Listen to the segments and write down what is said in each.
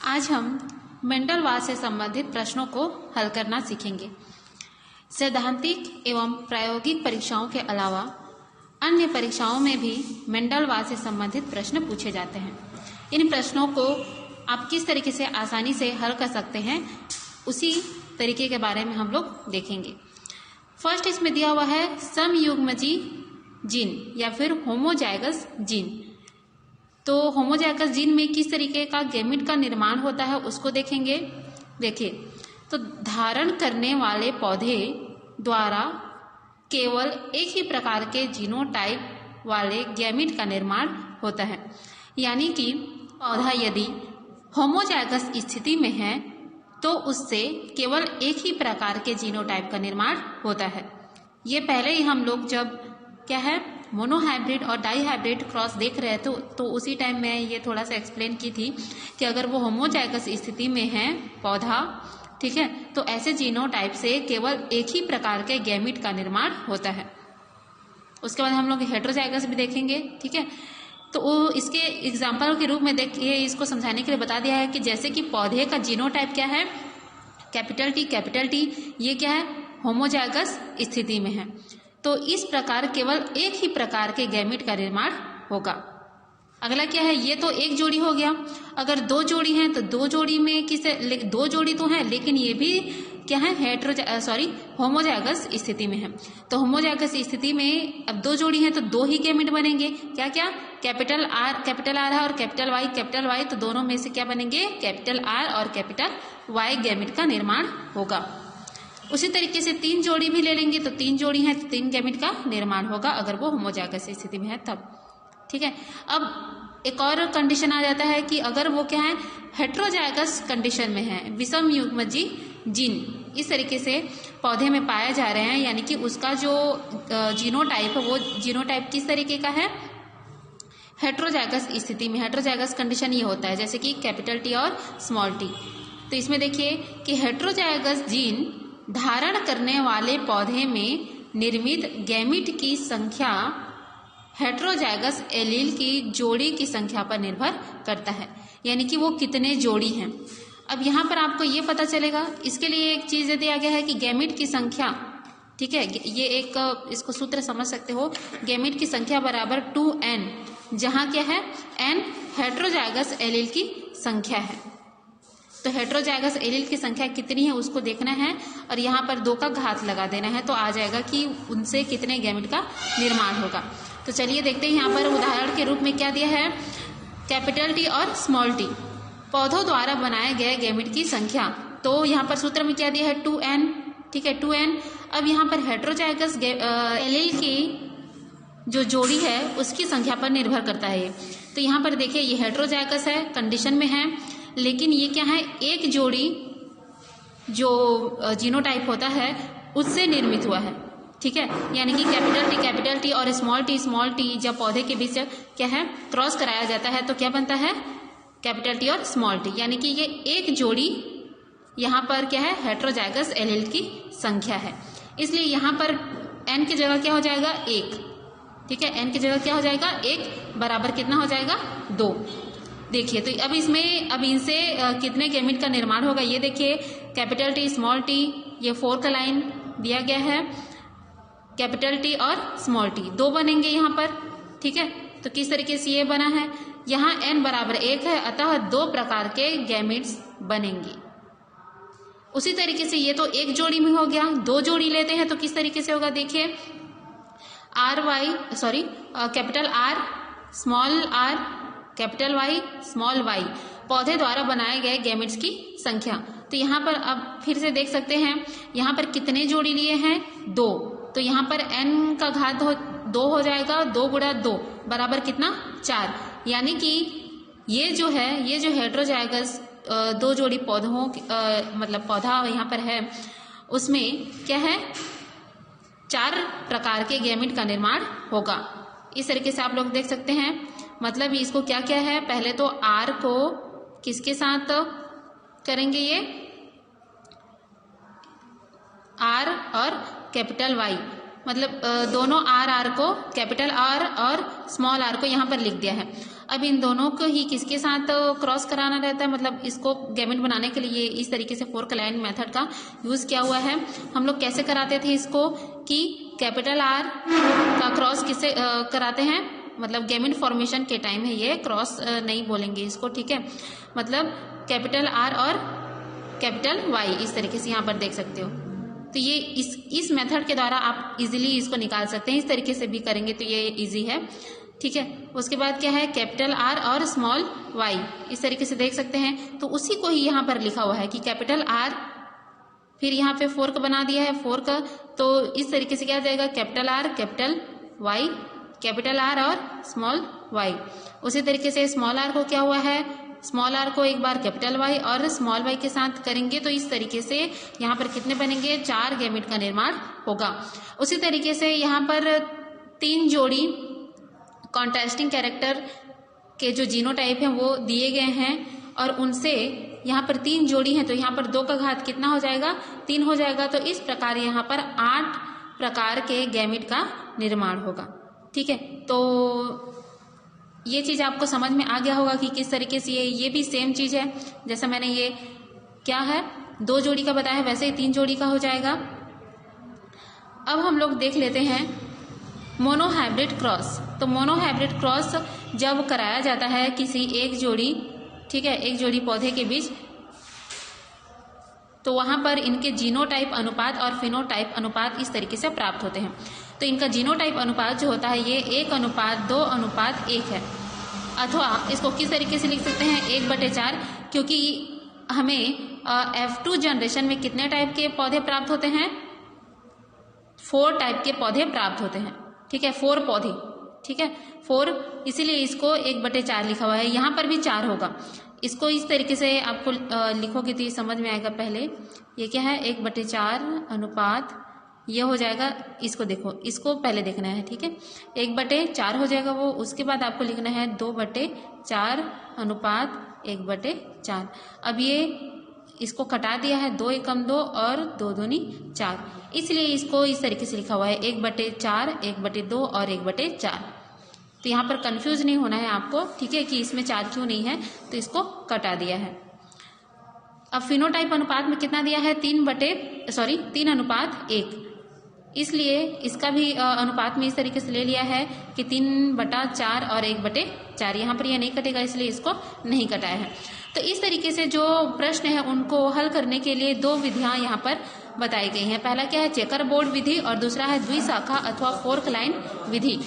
आज हम मेंडलवाद से संबंधित प्रश्नों को हल करना सीखेंगे। सैद्धांतिक एवं प्रायोगिक परीक्षाओं के अलावा अन्य परीक्षाओं में भी मेंडलवाद से संबंधित प्रश्न पूछे जाते हैं। इन प्रश्नों को आप किस तरीके से आसानी से हल कर सकते हैं, उसी तरीके के बारे में हम लोग देखेंगे। फर्स्ट इसमें दिया हुआ है समयुग्मजी जीन या फिर होमोजाइगस जीन। तो होमोजाइगस जीन में किस तरीके का गैमेट का निर्माण होता है उसको देखेंगे। देखिए, तो धारण करने वाले पौधे द्वारा केवल एक ही प्रकार के जीनोटाइप वाले गैमेट का निर्माण होता है। यानी कि पौधा यदि होमोजाइगस स्थिति में है तो उससे केवल एक ही प्रकार के जीनोटाइप का निर्माण होता है। ये पहले ही हम लोग जब क्या है मोनोहाइब्रिड और डाईहाइब्रिड क्रॉस देख रहे थे तो उसी टाइम मैं ये थोड़ा सा एक्सप्लेन की थी कि अगर वो होमोजाइगस स्थिति में है पौधा, ठीक है, तो ऐसे जीनोटाइप से केवल एक ही प्रकार के गैमेट का निर्माण होता है। उसके बाद हम लोग हेटेरोजाइगस भी देखेंगे, ठीक है। तो वो इसके एग्जाम्पल के रूप में देखिए, इसको समझाने के लिए बता दिया है कि जैसे कि पौधे का जीनोटाइप क्या है, कैपिटल टी, ये क्या है, होमोजाइगस स्थिति में है। तो इस प्रकार केवल एक ही प्रकार के गैमेट का निर्माण होगा। अगला क्या है, ये तो एक जोड़ी हो गया। अगर दो जोड़ी हैं तो दो जोड़ी में दो जोड़ी तो है, लेकिन ये भी क्या है होमोजाइगस स्थिति में है। तो होमोजाइगस स्थिति में अब दो जोड़ी हैं तो दो ही गैमेट बनेंगे। क्या क्या, कैपिटल आर है और कैपिटल वाई, तो दोनों में से क्या बनेंगे, कैपिटल आर और कैपिटल वाई गैमेट का निर्माण होगा। उसी तरीके से तीन जोड़ी भी ले लेंगे तो तीन जोड़ी है तो तीन गैमेट का निर्माण होगा अगर वो होमोजाइगस स्थिति में है तब, ठीक है। अब एक और कंडीशन आ जाता है कि अगर वो क्या है, हेटेरोजाइगस कंडीशन में है, विषम युग्मजी जीन इस तरीके से पौधे में पाए जा रहे हैं, यानी कि उसका जो जीनोटाइप है वो जीनोटाइप किस तरीके का है, हेटेरोजाइगस स्थिति में। हेटेरोजाइगस कंडीशन ये होता है जैसे कि कैपिटल टी और स्मॉल टी। तो इसमें देखिए कि हेटेरोजाइगस जीन धारण करने वाले पौधे में निर्मित गैमेट की संख्या हेटेरोजाइगस एलील की जोड़ी की संख्या पर निर्भर करता है, यानी कि वो कितने जोड़ी हैं। अब यहाँ पर आपको ये पता चलेगा, इसके लिए एक चीज दिया गया है कि गैमेट की संख्या, ठीक है, ये एक इसको सूत्र समझ सकते हो, गैमेट की संख्या बराबर 2n, जहाँ क्या है n हेटेरोजाइगस एलील की संख्या है। तो हेटेरोजाइगस एलील की संख्या कितनी है उसको देखना है और यहाँ पर 2 का घात लगा देना है, तो आ जाएगा कि उनसे कितने गैमेट का निर्माण होगा। तो चलिए देखते हैं यहाँ पर उदाहरण के रूप में क्या दिया है, कैपिटल टी और स्मॉल टी पौधों द्वारा बनाए गए गैमेट की संख्या। तो यहाँ पर सूत्र में क्या दिया है, 2n, ठीक है, 2n। अब यहाँ पर हेटेरोजाइगस एलील की जो जोड़ी है उसकी संख्या पर निर्भर करता है ये। तो यहाँ पर देखिए ये हेटेरोजाइगस है, कंडीशन में है, लेकिन ये क्या है, एक जोड़ी जो जीनोटाइप होता है उससे निर्मित हुआ है, ठीक है। यानी कि कैपिटल टी और स्मॉल टी जब पौधे के बीच क्या है क्रॉस कराया जाता है तो क्या बनता है, कैपिटल टी और स्मॉल टी, यानी कि ये एक जोड़ी यहाँ पर क्या है, हेटेरोजाइगस एलील की संख्या है। इसलिए यहाँ पर n की जगह क्या हो जाएगा, 1, ठीक है, n की जगह क्या हो जाएगा, 1 बराबर कितना हो जाएगा, 2। देखिए तो अब इनसे कितने गैमेट का निर्माण होगा ये देखिए, कैपिटल टी स्मॉल टी, ये 4 का लाइन दिया गया है, कैपिटल टी और स्मॉल टी 2 बनेंगे यहाँ पर, ठीक है। तो किस तरीके से ये बना है, यहाँ n बराबर 1 है, अतः 2 प्रकार के गैमेट्स बनेंगे। उसी तरीके से ये तो एक जोड़ी में हो गया, 2 जोड़ी लेते हैं तो किस तरीके से होगा, देखिए capital R small R capital Y small Y पौधे द्वारा बनाए गए गैमेट्स की संख्या। तो यहाँ पर अब फिर से देख सकते हैं, यहाँ पर कितने जोड़ी लिए हैं, 2। तो यहाँ पर n का घात 2 हो जाएगा, 2 गुणा 2 बराबर कितना, 4। यानी कि ये जो हेटेरोजाइगस 2 जोड़ी पौधों मतलब पौधा यहाँ पर है उसमें क्या है, 4 प्रकार के गैमेट का निर्माण होगा। इस तरीके से आप लोग देख सकते हैं। मतलब इसको क्या क्या है, पहले तो R को किसके साथ करेंगे, ये R और कैपिटल Y, मतलब दोनों R को कैपिटल R और स्मॉल r को यहाँ पर लिख दिया है। अब इन दोनों को ही किसके साथ क्रॉस कराना रहता है, मतलब इसको गैमेट बनाने के लिए इस तरीके से फोर्क लाइन मेथड का यूज किया हुआ है। हम लोग कैसे कराते थे इसको कि कैपिटल आर का क्रॉस किससे कराते हैं, मतलब गैमेट फॉर्मेशन के टाइम है ये, क्रॉस नहीं बोलेंगे इसको, ठीक है। मतलब कैपिटल आर और कैपिटल वाई इस तरीके से यहाँ पर देख सकते हो। तो ये इस मेथड के द्वारा आप इजीली इसको निकाल सकते हैं। इस तरीके से भी करेंगे तो ये इजी है, ठीक है। उसके बाद क्या है, कैपिटल आर और स्मॉल वाई इस तरीके से देख सकते हैं। तो उसी को ही यहाँ पर लिखा हुआ है कि कैपिटल आर, फिर यहाँ पे फोर्क बना दिया है फोर्क, तो इस तरीके से क्या जाएगा, capital R capital Y, capital R और स्मॉल वाई। उसी तरीके से स्मॉल आर को क्या हुआ है, स्मॉल आर को एक बार कैपिटल वाई और स्मॉल वाई के साथ करेंगे तो इस तरीके से यहाँ पर कितने बनेंगे, 4 गैमेट का निर्माण होगा। उसी तरीके से यहाँ पर 3 जोड़ी कॉन्ट्रास्टिंग कैरेक्टर के जो जीनोटाइप हैं वो दिए गए हैं और उनसे यहाँ पर 3 जोड़ी हैं तो यहाँ पर 2 का घात कितना हो जाएगा, 3 हो जाएगा। तो इस प्रकार यहाँ पर 8 प्रकार के गैमेट का निर्माण होगा, ठीक है। तो ये चीज आपको समझ में आ गया होगा कि किस तरीके से ये भी सेम चीज है, जैसा मैंने ये क्या है 2 जोड़ी का बताया वैसे ही 3 जोड़ी का हो जाएगा। अब हम लोग देख लेते हैं मोनोहाइब्रिड क्रॉस। तो मोनोहाइब्रिड क्रॉस जब कराया जाता है किसी एक जोड़ी, ठीक है, एक जोड़ी पौधे के बीच, तो वहां पर इनके जीनोटाइप अनुपात और फिनोटाइप अनुपात इस तरीके से प्राप्त होते हैं। तो इनका जीनोटाइप अनुपात जो होता है ये 1:2:1 है, अथवा इसको किस तरीके से लिख सकते हैं 1/4, क्योंकि हमें F2 जनरेशन में कितने टाइप के पौधे प्राप्त होते हैं, 4 टाइप के पौधे प्राप्त होते हैं, ठीक है, 4 पौधे, ठीक है, 4, इसीलिए इसको 1/4 लिखा हुआ है। यहाँ पर भी 4 होगा। इसको इस तरीके से आपको लिखोगे तो ये समझ में आएगा। पहले ये क्या है, 1/4 अनुपात, ये हो जाएगा, इसको देखो, इसको पहले देखना है, ठीक है, 1/4 हो जाएगा वो। उसके बाद आपको लिखना है 2/4 अनुपात 1/4। अब ये इसको कटा दिया है, 2 एकम 2 और 2 दूनी 4, इसलिए इसको इस तरीके से लिखा हुआ है 1/4, 1/2 और 1/4। तो यहाँ पर कंफ्यूज नहीं होना है आपको, ठीक है, कि इसमें 4 क्यों नहीं है, तो इसको कटा दिया है। अब फिनोटाइप अनुपात में कितना दिया है, 3:1, इसलिए इसका भी अनुपात में इस तरीके से ले लिया है कि 3/4 और 1/4। यहाँ पर यह नहीं कटेगा इसलिए इसको नहीं कटाया है। तो इस तरीके से जो प्रश्न है उनको हल करने के लिए 2 विधियां यहाँ पर बताई गई हैं। पहला क्या है, चेकर बोर्ड विधि, और दूसरा है द्विशाखा अथवा फोर्क लाइन विधि।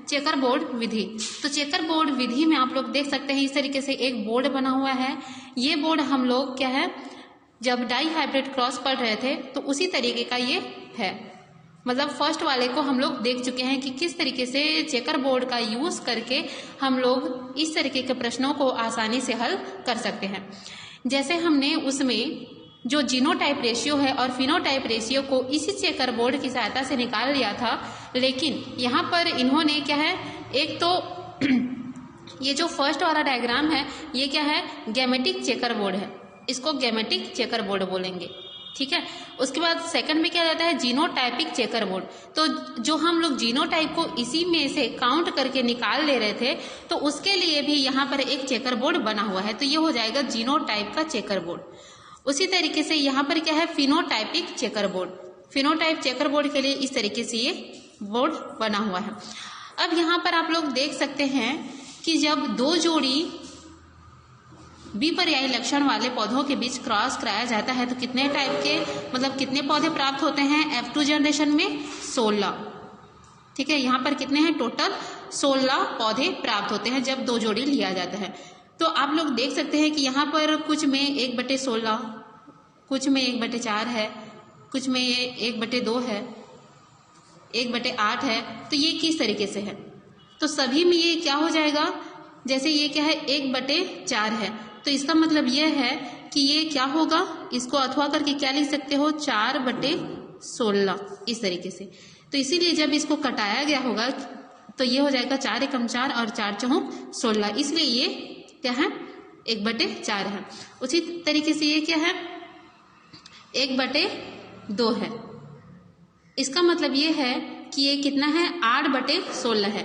चेकर बोर्ड विधि, तो चेकर बोर्ड विधि में आप लोग देख सकते हैं इस तरीके से एक बोर्ड बना हुआ है। ये बोर्ड हम लोग क्या है, जब डाई हाइब्रिड क्रॉस पढ़ रहे थे तो उसी तरीके का ये है, मतलब फर्स्ट वाले को हम लोग देख चुके हैं कि किस तरीके से चेकर बोर्ड का यूज करके हम लोग इस तरीके के प्रश्नों को आसानी से हल कर सकते हैं। जैसे हमने उसमें जो जीनोटाइप रेशियो है और फिनोटाइप रेशियो को इसी चेकर बोर्ड की सहायता से निकाल लिया था, लेकिन यहाँ पर इन्होंने क्या है, एक तो ये जो फर्स्ट वाला डायग्राम है ये क्या है, गैमेटिक चेकर बोर्ड है, इसको गैमेटिक चेकर बोर्ड बोलेंगे, ठीक है। उसके बाद सेकंड में क्या रहता है, जीनोटाइपिक चेकर बोर्ड। तो जो हम लोग जीनोटाइप को इसी में से काउंट करके निकाल ले रहे थे, तो उसके लिए भी यहाँ पर एक चेकर बोर्ड बना हुआ है, तो ये हो जाएगा जीनोटाइप का चेकर बोर्ड। उसी तरीके से यहाँ पर क्या है, phenotypic checker board. Phenotype checker board के लिए इस तरीके से ये बोर्ड बना हुआ है। अब यहाँ पर आप लोग देख सकते हैं कि जब 2 जोड़ी विपर्यायी लक्षण वाले पौधों के बीच क्रॉस कराया जाता है तो कितने टाइप के, मतलब कितने पौधे प्राप्त होते हैं, F2 जनरेशन में 16, ठीक है। यहाँ पर कितने हैं, टोटल 16 पौधे प्राप्त होते हैं जब 2 जोड़ी लिया जाता है। तो आप लोग देख सकते हैं कि यहाँ पर कुछ में 1/16, कुछ में 1/4 है, कुछ में 1/2 है, 1/8 है। तो ये किस तरीके से है, तो सभी में ये क्या हो जाएगा, जैसे ये क्या है 1/4 है, तो इसका मतलब ये है कि ये क्या होगा, इसको अथवा करके क्या लिख सकते हो, 4/16 इस तरीके से। तो इसीलिए जब इसको कटाया गया होगा तो ये हो जाएगा 4 एकम 4 और 4 चौक 16, इसलिए ये क्या है, 1/4 है। उसी तरीके से ये क्या है, 1/2 है। इसका मतलब ये है कि ये कितना है, 8/16 है,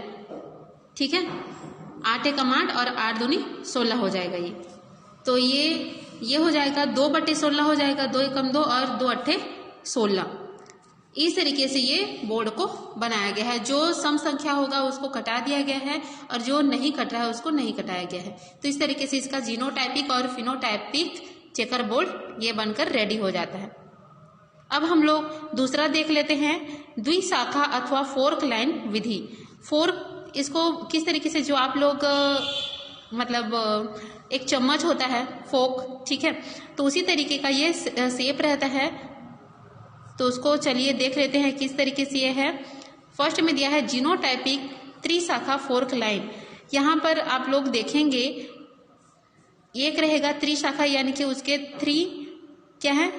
ठीक है। 8 एकम 8 और 8 दूनी 16 हो जाएगा ये। तो ये हो जाएगा 2/16 हो जाएगा, 2 एकम 2 और 2 अट्ठे 16। इस तरीके से ये बोर्ड को बनाया गया है। जो सम संख्या होगा उसको कटा दिया गया है और जो नहीं कट रहा है उसको नहीं कटाया गया है। तो इस तरीके से इसका जीनोटाइपिक और फिनोटाइपिक चेकर बोर्ड ये बनकर रेडी हो जाता है। अब हम लोग दूसरा देख लेते हैं, द्विशाखा अथवा फोर्क लाइन विधि। फोर्क, इसको किस तरीके से, जो आप लोग मतलब एक चम्मच होता है फोक, ठीक है, तो उसी तरीके का ये शेप रहता है। तो उसको चलिए देख लेते हैं किस तरीके से ये है। फर्स्ट में दिया है जीनोटाइपिक त्रिशाखा फोर्क लाइन। यहाँ पर आप लोग देखेंगे एक रहेगा त्रिशाखा, यानी कि उसके 3 क्या है,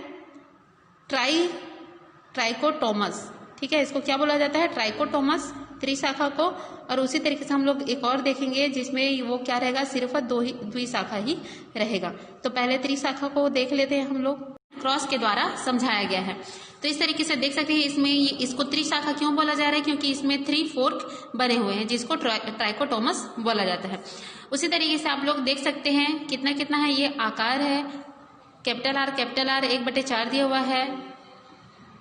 ट्राइकोटोमस, ठीक है, इसको क्या बोला जाता है, ट्राइकोटोमस त्रिशाखा को। और उसी तरीके से हम लोग एक और देखेंगे जिसमें वो क्या रहेगा, सिर्फ द्विशाखा ही रहेगा। तो पहले त्रिशाखा को देख लेते हैं हम लोग, क्रॉस के द्वारा समझाया गया है। तो इस तरीके से देख सकते हैं इसमें इसको त्रिशाखा क्यों बोला जा रहा है, क्योंकि इसमें 3 फोर्क बने हुए हैं जिसको ट्राइकोटोमस बोला जाता है। उसी तरीके से आप लोग देख सकते हैं कितना कितना है, ये आकार है, कैपिटल आर 1/4 दिया हुआ है,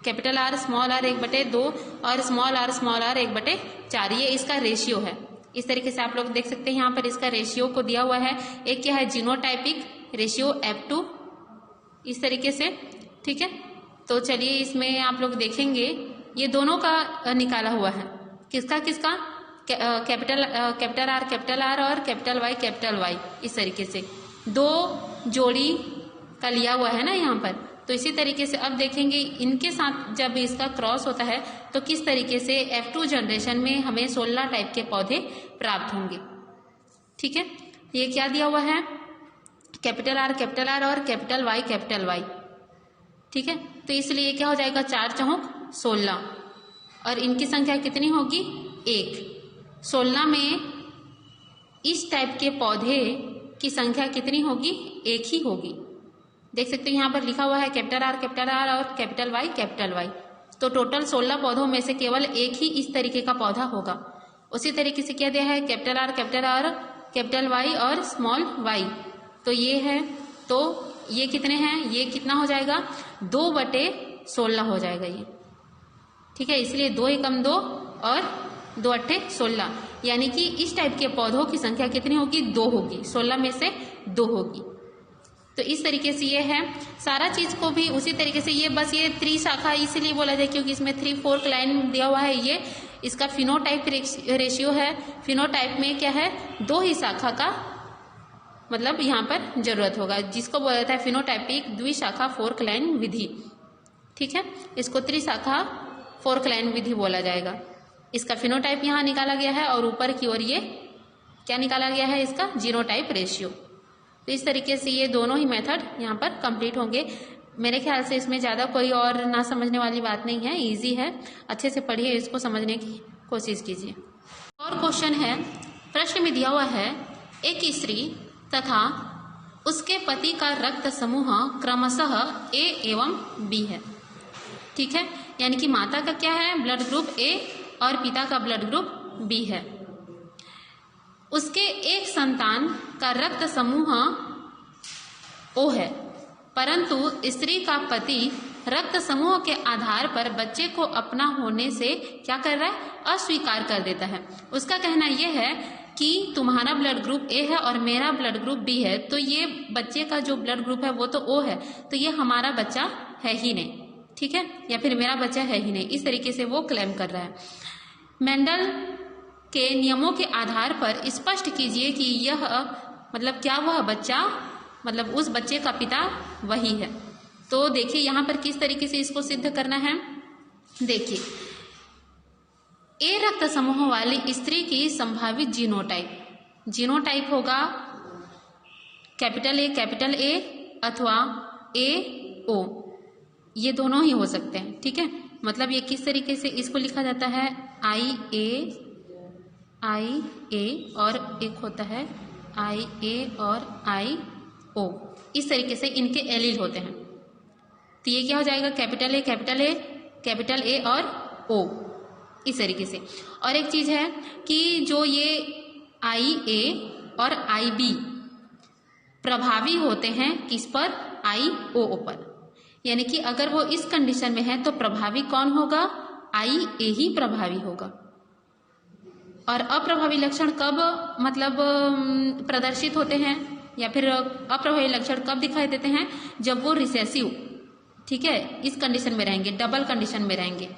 कैपिटल आर स्मॉल आर 1/2 और स्मॉल आर 1/4, ये इसका रेशियो है। इस तरीके से आप लोग देख सकते हैं यहाँ पर इसका रेशियो को दिया हुआ है। एक क्या है, जीनोटाइपिक रेशियो F2, इस तरीके से, ठीक है। तो चलिए इसमें आप लोग देखेंगे ये दोनों का निकाला हुआ है, किसका कैपिटल आर और कैपिटल वाई, इस तरीके से 2 जोड़ी का लिया हुआ है ना यहाँ पर। तो इसी तरीके से अब देखेंगे इनके साथ जब इसका क्रॉस होता है तो किस तरीके से F2 जनरेशन में हमें 16 टाइप के पौधे प्राप्त होंगे, ठीक है। ये क्या दिया हुआ है, कैपिटल आर और कैपिटल वाई, ठीक है। तो इसलिए क्या हो जाएगा, 4 चौक 16 और इनकी संख्या कितनी होगी, 1। 16 में इस टाइप के पौधे की संख्या कितनी होगी, 1 ही होगी। देख सकते हैं यहाँ पर लिखा हुआ है कैपिटल आर और कैपिटल वाई। तो टोटल 16 पौधों में से केवल 1 ही इस तरीके का पौधा होगा। उसी तरीके से क्या दिया है, कैपिटल आर कैपिटल वाई और स्मॉल वाई, तो ये है। तो ये कितने हैं, ये कितना हो जाएगा, 2/16 हो जाएगा ये, ठीक है। इसलिए 2 एकम 2 और 2 अट्ठे 16, यानी कि इस टाइप के पौधों की संख्या कितनी होगी, 2 होगी, 16 में से 2 होगी। तो इस तरीके से ये है सारा चीज को भी उसी तरीके से, ये बस ये त्रिशाखा इसलिए बोला जाए क्योंकि इसमें 3 फोर्क लाइन दिया हुआ है। ये इसका फिनोटाइप रेशियो है। फिनोटाइप में क्या है, 2 ही शाखा का मतलब यहाँ पर जरूरत होगा, जिसको बोला जाता है फिनोटाइपिक द्विशाखा फोर्क लाइन विधि, ठीक है। इसको त्रिशाखा फोर्क लाइन विधि बोला जाएगा। इसका फिनोटाइप यहाँ निकाला गया है और ऊपर की ओर ये क्या निकाला गया है, इसका जीनोटाइप रेशियो। तो इस तरीके से ये दोनों ही मेथड यहाँ पर कंप्लीट होंगे। मेरे ख्याल से इसमें ज़्यादा कोई और ना समझने वाली बात नहीं है, इजी है, अच्छे से पढ़िए, इसको समझने की कोशिश कीजिए। और क्वेश्चन है, प्रश्न में दिया हुआ है, एक स्त्री तथा उसके पति का रक्त समूह क्रमशः A एवं B है, ठीक है। यानी कि माता का क्या है, ब्लड ग्रुप A और पिता का ब्लड ग्रुप B है। उसके एक संतान का रक्त समूह O है, परंतु स्त्री का पति रक्त समूह के आधार पर बच्चे को अपना होने से क्या कर रहा है, अस्वीकार कर देता है। उसका कहना यह है कि तुम्हारा ब्लड ग्रुप A है और मेरा ब्लड ग्रुप B है, तो ये बच्चे का जो ब्लड ग्रुप है वो तो O है, तो ये हमारा बच्चा है ही नहीं, ठीक है, या फिर मेरा बच्चा है ही नहीं, इस तरीके से वो क्लेम कर रहा है। मेंडल के नियमों के आधार पर स्पष्ट कीजिए कि यह मतलब क्या वह बच्चा मतलब उस बच्चे का पिता वही है। तो देखिए यहाँ पर किस तरीके से इसको सिद्ध करना है। देखिए, ए रक्त समूह वाली स्त्री की संभावित जीनोटाइप होगा कैपिटल ए अथवा AO, ये दोनों ही हो सकते हैं, ठीक है। मतलब ये किस तरीके से इसको लिखा जाता है, IA और एक होता है IA और IO, इस तरीके से इनके एलील होते हैं। तो ये क्या हो जाएगा, कैपिटल A और O, इस तरीके से। और एक चीज है कि जो ये IA और IB प्रभावी होते हैं किस पर? IO पर। यानी कि अगर वो इस कंडीशन में है तो प्रभावी कौन होगा? IA ही प्रभावी होगा। और अप्रभावी लक्षण कब मतलब प्रदर्शित होते हैं या फिर अप्रभावी लक्षण कब दिखाई देते हैं? जब वो रिसेसिव, ठीक है, इस कंडीशन में रहेंगे, डबल कंडीशन में रहेंगे,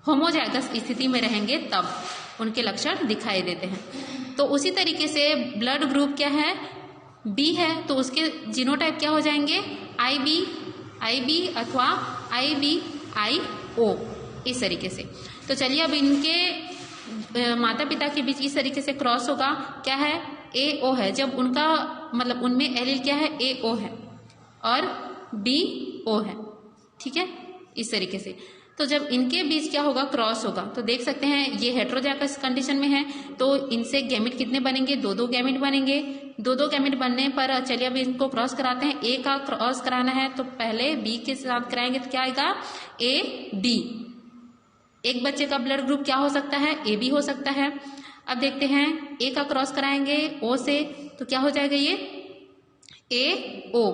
होमोजाइगस स्थिति में रहेंगे, तब उनके लक्षण दिखाई देते हैं। तो उसी तरीके से ब्लड ग्रुप क्या है? बी है, तो उसके जीनोटाइप क्या हो जाएंगे? IB अथवा IBIO, इस तरीके से। तो चलिए अब इनके माता पिता के बीच इस तरीके से क्रॉस होगा, क्या है? AO है, जब उनका मतलब उनमें एलील क्या है? AO है और BO है, ठीक है, इस तरीके से। तो जब इनके बीच क्या होगा? क्रॉस होगा। तो देख सकते हैं ये हेटेरोजाइगस कंडीशन में है, तो इनसे गैमेट कितने बनेंगे? 2 गैमेट बनेंगे। 2 गैमेट बनने पर चलिए अब इनको क्रॉस कराते हैं। A का क्रॉस कराना है तो पहले B के साथ कराएंगे तो क्या आएगा? AB। एक बच्चे का ब्लड ग्रुप क्या हो सकता है? AB हो सकता है। अब देखते हैं A का क्रॉस कराएंगे O से तो क्या हो जाएगा? ये AO,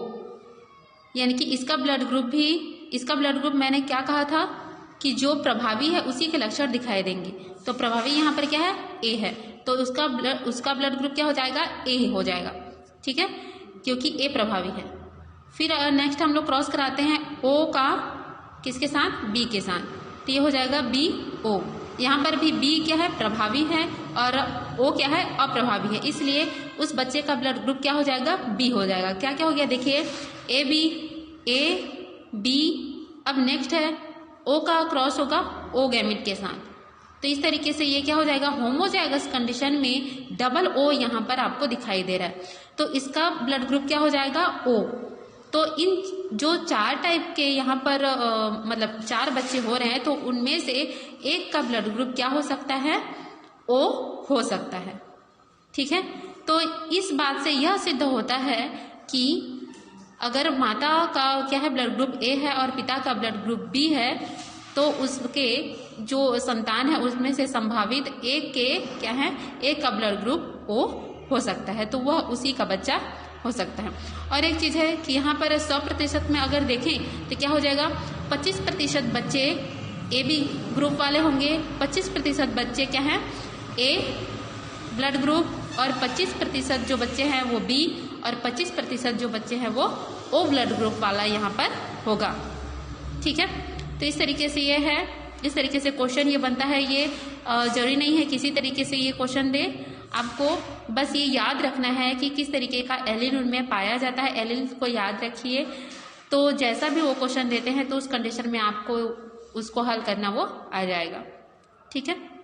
यानी कि इसका ब्लड ग्रुप मैंने क्या कहा था कि जो प्रभावी है उसी के लक्षण दिखाई देंगे। तो प्रभावी यहाँ पर क्या है? A है, तो उसका ब्लड ग्रुप क्या हो जाएगा? A हो जाएगा, ठीक है, क्योंकि A प्रभावी है। फिर नेक्स्ट हम लोग क्रॉस कराते हैं O का किसके साथ? B के साथ, तो ये हो जाएगा BO। यहाँ पर भी B क्या है? प्रभावी है और O क्या है? अप्रभावी है, इसलिए उस बच्चे का ब्लड ग्रुप क्या हो जाएगा? B हो जाएगा। क्या क्या हो गया? देखिए AB अब नेक्स्ट है O का क्रॉस होगा O गैमेट के साथ, तो इस तरीके से ये क्या हो जाएगा? होमोजाइगस कंडीशन में डबल O यहाँ पर आपको दिखाई दे रहा है, तो इसका ब्लड ग्रुप क्या हो जाएगा? O। तो इन जो 4 टाइप के यहाँ पर मतलब 4 बच्चे हो रहे हैं, तो उनमें से एक का ब्लड ग्रुप क्या हो सकता है? O हो सकता है, ठीक है। तो इस बात से यह सिद्ध होता है कि अगर माता का क्या है? ब्लड ग्रुप A है और पिता का ब्लड ग्रुप B है, तो उसके जो संतान है उसमें से संभावित एक के क्या है? एक का ब्लड ग्रुप O हो सकता है, तो वह उसी का बच्चा हो सकता है। और एक चीज है कि यहाँ पर 100% में अगर देखें तो क्या हो जाएगा? 25% बच्चे AB ग्रुप वाले होंगे, 25% बच्चे क्या हैं? A ब्लड ग्रुप, और 25% जो बच्चे हैं वो B, और 25% जो बच्चे हैं वो O ब्लड ग्रुप वाला यहाँ पर होगा, ठीक है। तो इस तरीके से ये है, इस तरीके से क्वेश्चन ये बनता है। ये जरूरी नहीं है किसी तरीके से ये क्वेश्चन दे, आपको बस ये याद रखना है कि किस तरीके का एलील उनमें पाया जाता है। एलील को याद रखिए, तो जैसा भी वो क्वेश्चन देते हैं तो उस कंडीशन में आपको उसको हल करना वो आ जाएगा, ठीक है।